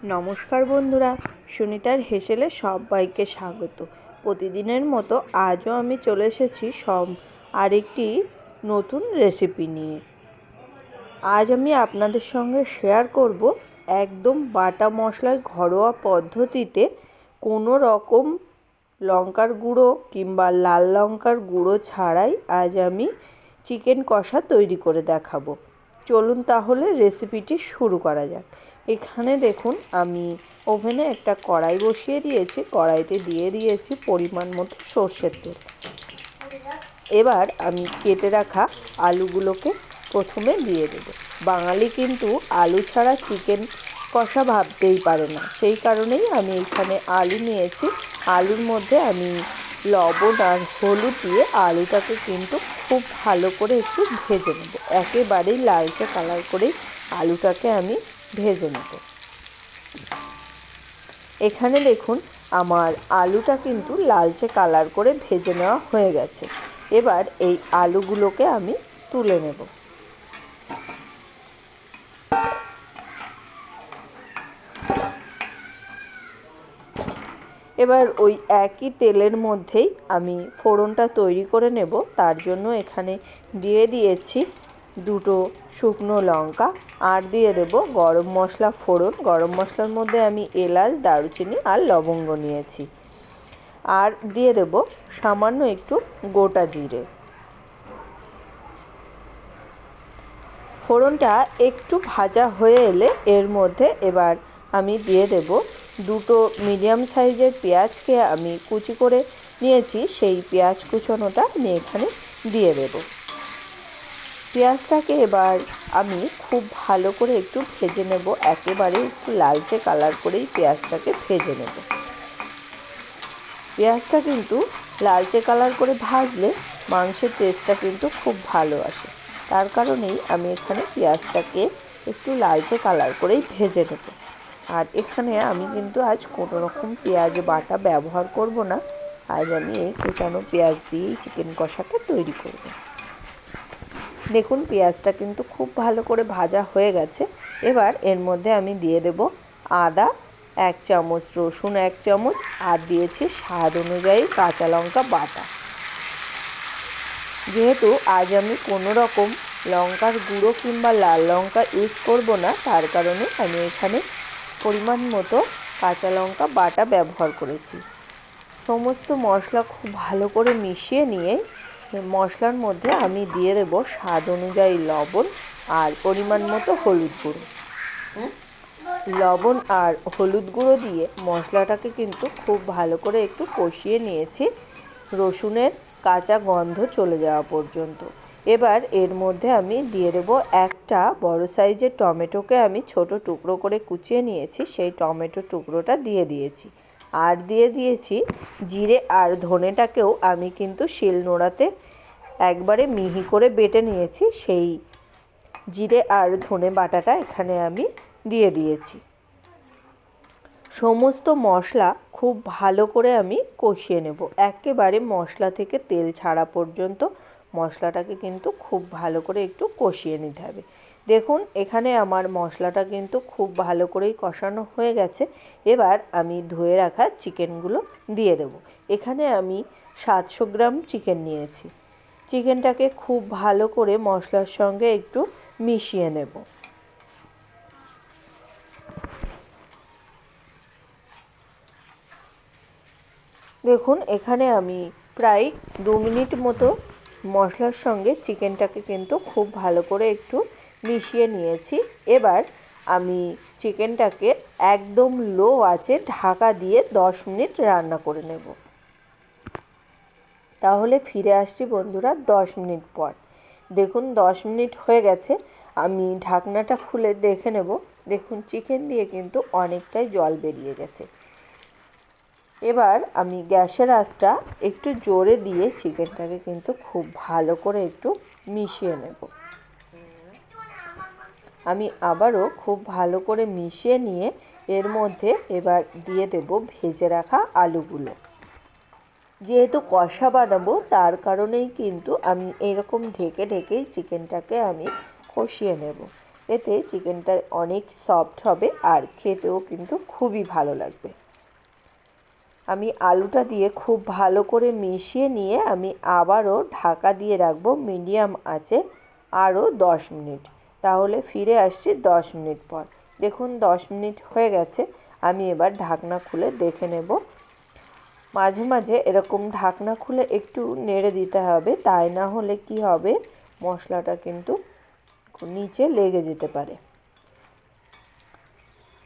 নমস্কার বন্ধুরা, সুনিতার হেসেলে সবাইকে স্বাগত। প্রতিদিনের মতো আজও আমি চলে এসেছি আরেকটি নতুন রেসিপি নিয়ে। আজ আমি আপনাদের সঙ্গে শেয়ার করব একদম বাটা মশলার ঘরোয়া পদ্ধতিতে কোনো রকম লঙ্কার গুঁড়ো কিংবা লাল লঙ্কার গুঁড়ো ছাড়াই আজ আমি চিকেন কষা তৈরি করে দেখাবো। চলুন তাহলে রেসিপিটি শুরু করা যাক। এখানে দেখুন আমি ওভেনে একটা কড়াই বসিয়ে দিয়েছি। কড়াইতে দিয়ে দিয়েছি পরিমাণ মতো সর্ষের তেল। এবার আমি কেটে রাখা আলুগুলোকে প্রথমে দিয়ে দেব। বাঙালি কিন্তু আলু ছাড়া চিকেন কষা ভাবতেই পারে না, সেই কারণেই আমি এখানে আলু নিয়েছি। আলুর মধ্যে আমি লবণ আর হলুদ দিয়ে আলুটাকে কিন্তু খুব ভালো করে একটু ভেজে নেব। একেবারেই লালচে কালার করেই আলুটাকে আমি ভেজে নেব। এখানে দেখুন আমার আলুটা কিন্তু লালচে কালার করে ভেজে নেওয়া হয়ে গেছে। এবার এই আলুগুলোকে আমি তুলে নেব। এবার ওই একই তেলের মধ্যেই আমি ফোড়নটা তৈরি করে নেব। তার জন্য এখানে দিয়ে দিয়েছি দুটো শুকনো লঙ্কা আর দিয়ে দেব গরম মশলা ফোড়ন। গরম মশলার মধ্যে আমি এলাচ, দারুচিনি আর লবঙ্গ নিয়েছি। আর দিয়ে দেব সামান্য একটু গোটা জিরে। ফোড়নটা একটু ভাজা হয়ে এলে এর মধ্যে এবার আমি দিয়ে দেব দুটো মিডিয়াম সাইজের পেঁয়াজকে আমি কুচি করে নিয়েছি। সেই পেঁয়াজ কুচোনোটা আমি এখানে দিয়ে দেব। পেঁয়াজটাকে এবার আমি খুব ভালো করে একটু ভেজে নেব। একেবারে একটু লালচে কালার করেই পেঁয়াজটাকে ভেজে নেব। পেঁয়াজটা কিন্তু লালচে কালার করে ভাজলে মাংসের টেস্টটা কিন্তু খুব ভালো আসে। তার কারণেই আমি এখানে পেঁয়াজটাকে একটু লালচে কালার করেই ভেজে নেব। আর এখানে আমি কিন্তু আজ কোনো রকম পেঁয়াজ বাটা ব্যবহার করব না। আজ আমি এই কুচানো পেঁয়াজ দিয়েই চিকেন কষাটা তৈরি করব। দেখুন পেঁয়াজটা কিন্তু খুব ভালো করে ভাজা হয়ে গেছে। এবার এর মধ্যে আমি দিয়ে দেব আদা 1 চামচ, রসুন 1 চামচ আর দিয়েছি স্বাদ অনুযায়ী কাঁচা লঙ্কা বাটা। যেহেতু আজ আমি কোনো রকম লঙ্কার গুঁড়ো কিংবা লাল লঙ্কা ইউজ করব না, তার কারণে আমি এখানে পরিমাণ মতো কাঁচা লঙ্কা বাটা ব্যবহার করেছি। সমস্ত মশলা খুব ভালো করে মিশিয়ে নিয়ে মশলার মধ্যে আমি দিয়ে দেব স্বাদ অনুযায়ী লবণ আর পরিমাণ মতো হলুদ গুঁড়ো। লবণ আর হলুদ গুঁড়ো দিয়ে মশলাটাকে কিন্তু খুব ভালো করে একটু কষিয়ে নিয়েছি রসুনের কাঁচা গন্ধ চলে যাওয়া পর্যন্ত। এবার এর মধ্যে আমি দিয়ে দেব একটা বড় সাইজের টমেটোকে আমি ছোট টুকরো করে কুচিয়ে নিয়েছি। সেই টমেটো টুকরোটা দিয়ে দিয়েছি। আর দিয়ে দিয়েছি জিরে আর ধনেটাকেও আমি কিন্তু শিলনোড়াতে একবারে মিহি করে বেটে নিয়েছি। সেই জিরে আর ধনে বাটাটা এখানে আমি দিয়ে দিয়েছি। সমস্ত মশলা খুব ভালো করে আমি কষিয়ে নেব। একেবারে মশলা থেকে তেল ছাড়া পর্যন্ত মশলাটাকে কিন্তু খুব ভালো করে একটু কষিয়ে নিতে হবে। দেখুন এখানে আমার মশলাটা কিন্তু খুব ভালো করেই কষানো হয়ে গেছে। এবার আমি ধুয়ে রাখা চিকেনগুলো দিয়ে দেব। এখানে আমি 700 গ্রাম চিকেন নিয়েছি। চিকেনটাকে খুব ভালো করে মশলার সঙ্গে একটু মিশিয়ে নেব। দেখুন এখানে আমি প্রায় 2 মিনিট মতো মশলার সঙ্গে চিকেনটাকে কিন্তু খুব ভালো করে একটু মিশিয়ে নিয়েছি। এবার আমি চিকেনটাকে একদম লো আঁচে ঢাকা দিয়ে 10 মিনিট রান্না করে নেব। তাহলে ফিরে আসছি বন্ধুরা 10 মিনিট পর। দেখুন 10 মিনিট হয়ে গেছে। আমি ঢাকনাটা খুলে দেখে নেব। দেখুন চিকেন দিয়ে কিন্তু অনেকটাই জল বেরিয়ে গেছে। এবার আমি গ্যাসের আঁচটা একটু জোরে দিয়ে চিকেনটাকে কিন্তু খুব ভালো করে একটু মিশিয়ে নেব। আমি আবারও খুব ভালো করে মিশিয়ে নিয়ে এর মধ্যে এবার দিয়ে দেব ভেজে রাখা আলুগুলো। যেহেতু কষা বানাবো তার কারণেই কিন্তু আমি এরকম ঢেকে ঢেকেই চিকেনটাকে আমি কষিয়ে নেব। এতে চিকেনটা অনেক সফট হবে আর খেতেও কিন্তু খুবই ভালো লাগবে। আমি আলুটা দিয়ে খুব ভালো করে মিশিয়ে নিয়ে আমি আবারও ঢাকা দিয়ে রাখবো মিডিয়াম আঁচে আরও 10 মিনিট। তাহলে ফিরে আসছি 10 মিনিট পর। দেখুন 10 মিনিট হয়ে গেছে। আমি এবার ঢাকনা খুলে দেখে নেব। মাঝে মাঝে এরকম ঢাকনা খুলে একটু নেড়ে দিতে হবে, তাই না হলে কি হবে, মশলাটা কিন্তু নিচে লেগে যেতে পারে।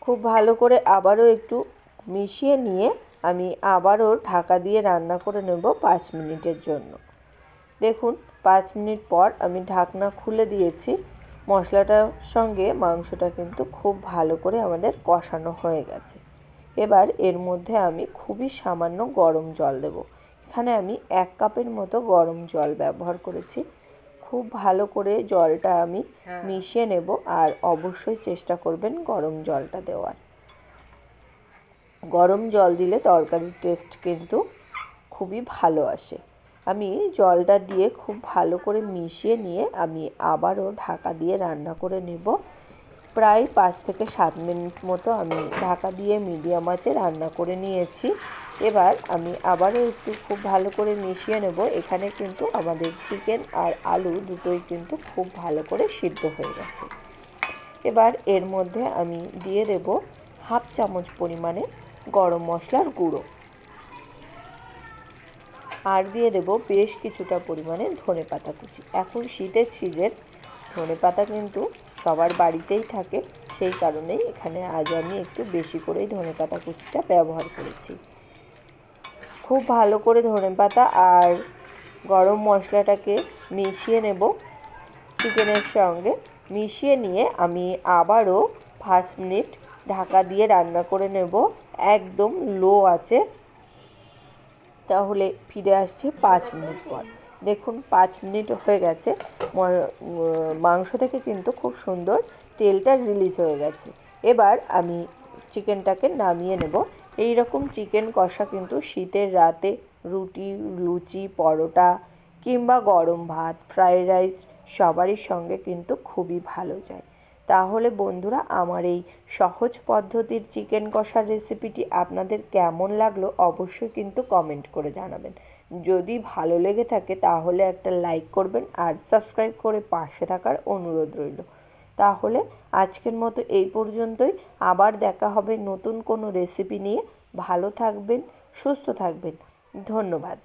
খুব ভালো করে আবারও একটু মিশিয়ে নিয়ে আমি আবারও ঢাকা দিয়ে রান্না করে নেব 5 মিনিটের জন্য। দেখুন 5 মিনিট পর আমি ঢাকনা খুলে দিয়েছি। মশলাটার সঙ্গে মাংসটা কিন্তু খুব ভালো করে আমাদের কষানো হয়ে গেছে। এবার এর মধ্যে আমি খুবই সামান্য গরম জল দেব। এখানে আমি 1 কাপের মতো গরম জল ব্যবহার করেছি। খুব ভালো করে জলটা আমি মিশিয়ে নেব আর অবশ্যই চেষ্টা করবেন গরম জলটা দেওয়ার। গরম জল দিলে তরকারির টেস্ট কিন্তু খুবই ভালো আসে। আমি জলটা দিয়ে খুব ভালো করে মিশিয়ে নিয়ে আমি আবারও ঢাকা দিয়ে রান্না করে নেব। প্রায় 5 থেকে 7 মিনিট মতো আমি ঢাকা দিয়ে মিডিয়াম আঁচে রান্না করে নিয়েছি। এবার আমি আবারও একটু খুব ভালো করে মিশিয়ে নেব। এখানে কিন্তু আমাদের চিকেন আর আলু দুটোই কিন্তু খুব ভালো করে সিদ্ধ হয়ে গেছে। এবার এর মধ্যে আমি দিয়ে দেব হাফ চামচ পরিমাণে গরম মশলার গুঁড়ো আর দিয়ে দেব বেশ কিছুটা পরিমাণে ধনেপাতা কুচি। এখন শীতের সিজন, ধনেপাতা কিন্তু সবার বাড়িতেই থাকে, সেই কারণেই এখানে আজ আমি একটু বেশি করেই ধনেপাতা কুচিটা ব্যবহার করেছি। খুব ভালো করে ধনেপাতা আর গরম মশলাটাকে মিশিয়ে নেব চিকেনের সঙ্গে। মিশিয়ে নিয়ে আমি আবারও 5 মিনিট ঢাকা দিয়ে রান্না করে নেব একদম লো আঁচে। তাহলে ফিরে আসছে 5 মিনিট পর। দেখুন 5 মিনিট হয়ে গেছে। মাংস থেকে কিন্তু খুব সুন্দর তেলটা রিলিজ হয়ে গেছে। এবার আমি চিকেনটাকে নামিয়ে নেব। এই রকম চিকেন কষা কিন্তু শীতের রাতে রুটি, লুচি, পরোটা কিংবা গরম ভাত, ফ্রাইড রাইস সবারই সঙ্গে কিন্তু খুবই ভালো যায়। তাহলে বন্ধুরা, আমার এই সহজ পদ্ধতির চিকেন কষার রেসিপিটি আপনাদের কেমন লাগলো অবশ্যই কিন্তু কমেন্ট করে জানাবেন। যদি ভালো লেগে থাকে তাহলে একটা লাইক করবেন আর সাবস্ক্রাইব করে পাশে থাকার অনুরোধ রইল। তাহলে আজকের মতো এই পর্যন্তই। আবার দেখা হবে নতুন কোনো রেসিপি নিয়ে। ভালো থাকবেন, সুস্থ থাকবেন। ধন্যবাদ।